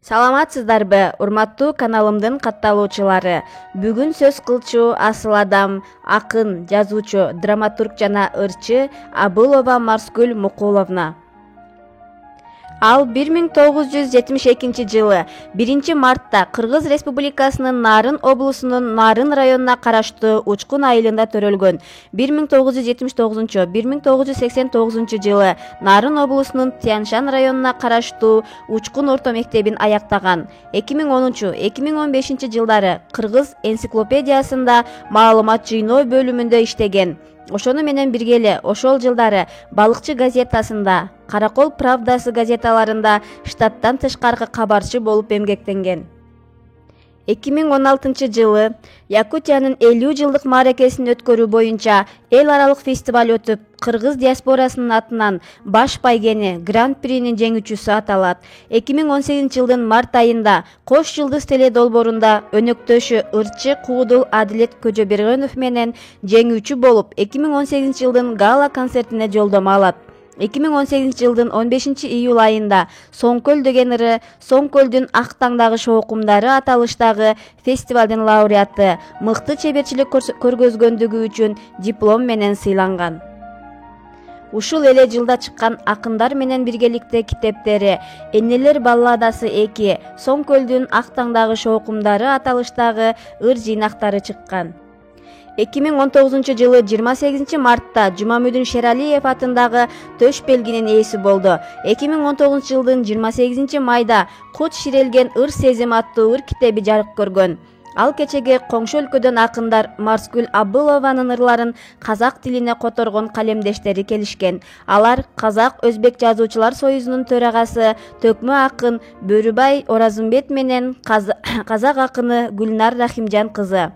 Саламатсыздарбы, урматтуу каналымдын катталуучулары. Бүгүн сөз кылчу асыл адам, акын, жазуучу, драматург жана ырчы Абылова Марскүл Мукуловна. Ал 1972 жылы 1-мартта Кыргыз Республикасынын Нарын облусунун Нарын районуна караштуу Учкун айылында төрөлгөн. 1979-1989 жылы Нарын облусунун Тяньшан районуна караштуу Учкун орто мектебин аяктаган. 2010-2015 жылдары Кыргыз энциклопедиясында маалымат жыйноо бөлүмүндө иштеген. Ошону менен биргеле ошол жылдары Балыкчы газетасында, Каракол правдасы газеталарында штаттан тышкаркы кабарчы болуп эмгектенген. 2016 жылы Якутиянын 50 жылдык мааракесин өткөрүү боюнча эл аралык фестиваль өтүп, Кыргыз диаспорасынын атынан баш байгени Гран-принин жеңүүчүсү аталат. 2018 жылдын март айында Кош Жылдыз теле долбоорунда өнөктөшү ырчы Куудул Адилет Көжөбергенов менен жеңүүчү болуп, 2018 жылдын гала концертине жолдомо алат. 2018 жылдын 15 июль айында Соңкөл деген ыры Соңкөлдүн ак таңдагы шоокумдары аталыштагы фестивалдын лауреаты мыкты чеберчилик көргөзгөндүгү үчүн диплом менен сыйланган. Ушул эле жылда чыккан Акындар менен биргеликте китептери Энелер балладасы 2, Соңкөлдүн ак таңдагы шоокумдары аталыштагы ыр жыйнактары чыккан. 2019 жылы 28 мартта Жумамүдүн Шералиев атындагы төш белгинин ээси болду. 2019 жылдын 28 майда Кут ширелген ыр сезим аттуу ыр китеби жарык көргөн. Ал кечеге коңшу өлкөдөн акындар Марскүл Абылованын ырларын казак тилине которгон калемдештери келишкен. Алар Казак Өзбек жазуучулар союзунун төрагасы Төкмө акын Бөрүбай Оразымбет менен казак акыны Гүлнар Рахимжан кызы.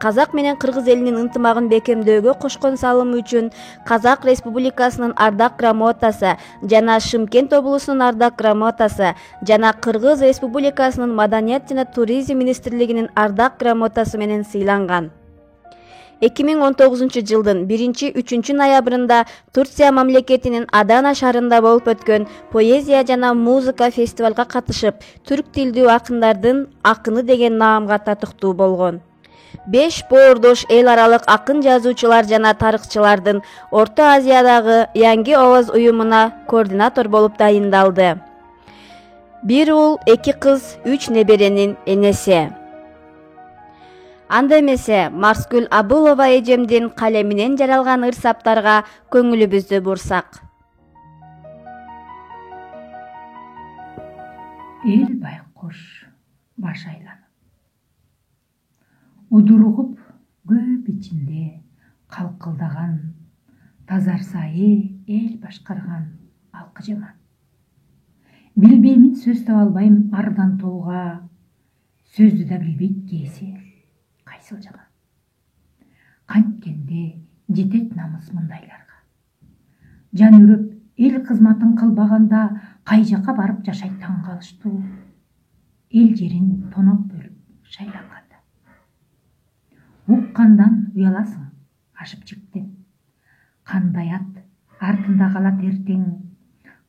Казак менен Кыргыз элинин ынтымагын бекемдөөгө кошкон салымы үчүн Казак Республикасынын ардак грамотасы жана Шымкент облусунун ардак грамотасы жана Кыргыз Республикасынын Маданият жана туризм министрлигинин ардак грамотасы менен сыйланган. 2019 жылдын 1-3 ноябрында Турция мамлекетинин Адана шаарында болуп өткөн поэзия жана музыка фестивалга катышып, түрк тилдүү акындардын акыны деген наамга татыктуу болгон. 5 боордош эл аралык акын жазуучулар жана тарыхчылардын Орто Азиядагы Yangi Овоз уюмуна координатор болуп дайындалды. 1 уул, 2 кыз, 3 неберенин энеси. Анда эмесе Марскүл Абылова эжемдин калеминен жаралган ыр саптарга көңүлүбүздү бурсак. Эл байкуш баш айланып, удургуп көп ичинде калкылдаган, тазарсайы эл башкарган алкы жаман. Билбеймин, сөз таба албайм ардан толуга, сөздү да билбейт кээси кайсыл жаман. Канткенде жетет намыс мындайларга, жан үрөп эл кызматын кылбаганда кай жакка барып жашайт таң калыштуу, эл жерин тоноп бөлүп шайланганда. Уккандан уяласың ашып жиктеп, кандай ат артында калат эртең,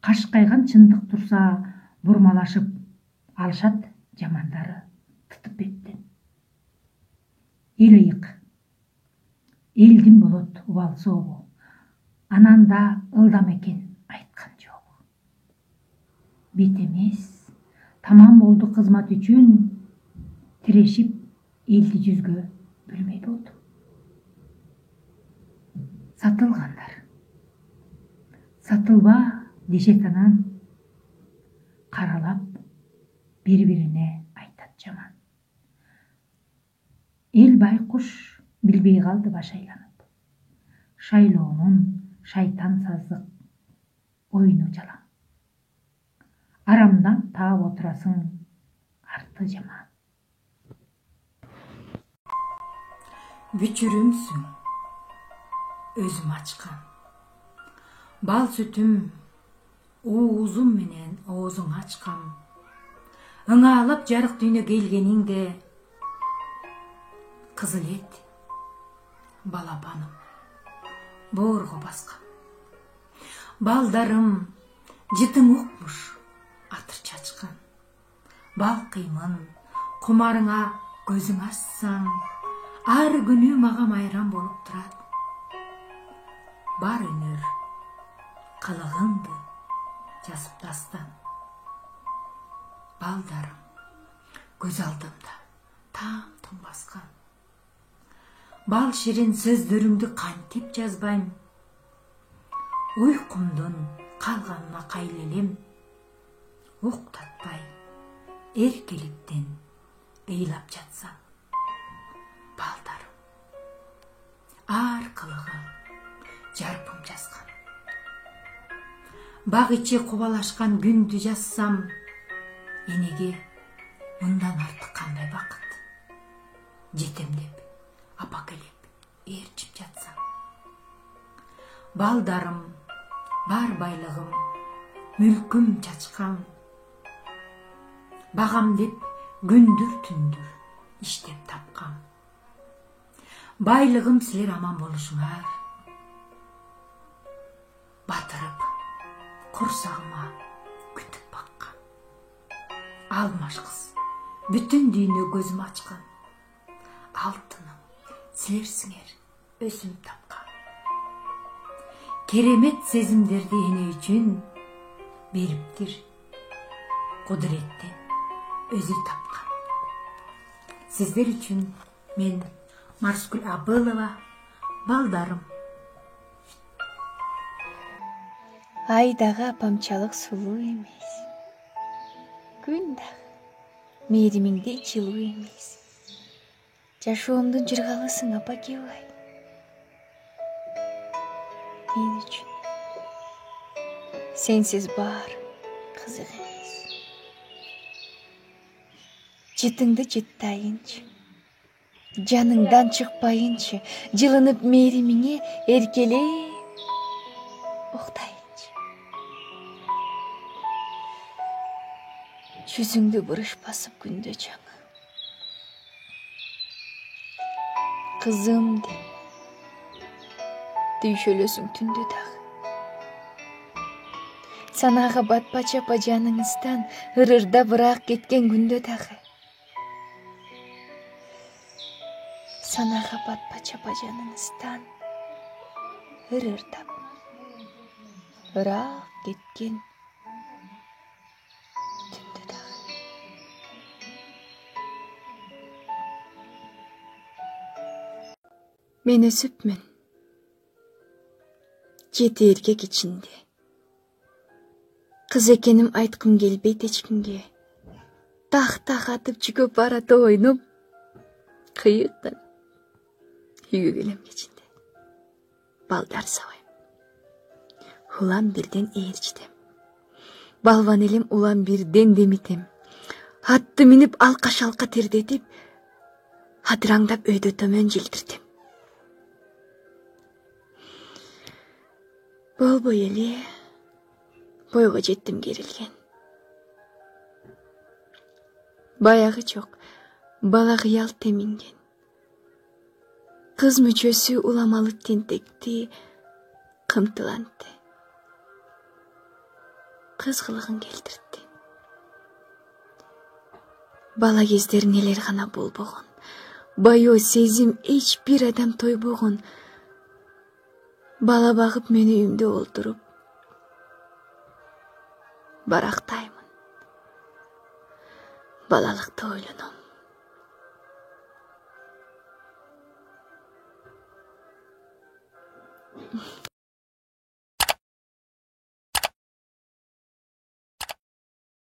кашкайган чындык турса бурмалашып, алышат жамандары тытып беттен. Эл ыйык, элдин болот убал сообу, анан да ылдам экен айткан жообу. Бет эмес, тамам болду кызмат үчүн, тирешип элди жүзгө билмей болду. Сатылгандар, сатылба дешет анан, каралап бири-бирине айтат жаман. Эл байкуш билбей калды баш айланып, шайлоонун шайтан саздык оюну жалаң. Арамдан таап отурасың арты жаман. Бүчүрүмсүң өзүм ачкан, бал сүтүм уузум менен оозуң ачкан, ыңаалап жарык дүйнөгө келгениңде кызыл эт балапаным боорго баскан. Балдарым жытың укмуш атыр чачкан, балкыймын кумарыңа көзүң ачсаң, ар күнү мага майрам болуп турат. Бар өнөр кылыгыңды жазып дастан. Балдарым көз алдымда таң баскан. Бал ширин сөздөрүңдү кантип жазбайм. Уйкумдун калганына кайлелем. Уктатпай эркеликтен ыйлап жатсаң. Балдарым ар кылыгың жарпым жазган. Бак ичи кубалашкан күндү жазсам, энеге мындан артык кандай бакыт. Жетемдеп, апакелеп, ээрчип жатсаң. Балдарым бар байлыгым, мүлкүм чачкан. Багам деп күндүр түндүр иштеп тапкан. Байлыгым силер аман болушуңар. Батырып курсагыма күтүп баккан. Алмаш кыз бүтүн дүйнө көзүм ачкан. Алтыным силерсиңер өзүм тапкан. Керемет сезимдерди эне үчүн бериптир. Кудуреттен өзү тапкан. Сиздер үчүн мен Марскүл Абылова, балдарым. Ай дагы апамчалык сулуу эмес. Күн дагы мээримиңдей жылуу эмес. Жашоомдун жыргалысың апа кебай. Мен үчүн сенсиз баар кызык эмес. Жытыңды жыттайынчы, жаныңдан чыкпайынчы, жылынып мээримиңе эркелеп уктайынчы. Жүзүңдү буруш басып күндө жаңы. Кызым деп түйшөлөсүң түндө дагы. Санага батпа чапа жаныңыздан ырырда быраак кеткен күндө дагы. Санага батпа чапа жаныңыздан ырырдап быраак кеткен түндө дагы. Мен өсүпмүн. 7 эркек ичинде. Кыз экеним айткым келбейт эчкимге. Так атып жүгөп барата ойноп, кыйыктан үйгө келем кечинде. Балдар сабайм. Улам бирден ээрчитем. Балбан элем улам бирден демитем. Атты минип алка-шалка тердетип, адыраңдап өйдө төмөн жылдыртем. Болбой эле бойго жеттим керилген. Баягы жок, бала кыял теминген. Кыз мүчөсү уламалы тентекти, кымтылантты. Кыз кылыгын келтирди. Бала кездерин элер гана болбогон. Баяу сезим эч бир адам тойбогон. Бала багып мени үйүмдө олтуруп барактаймын. Балалыкты ойлоном.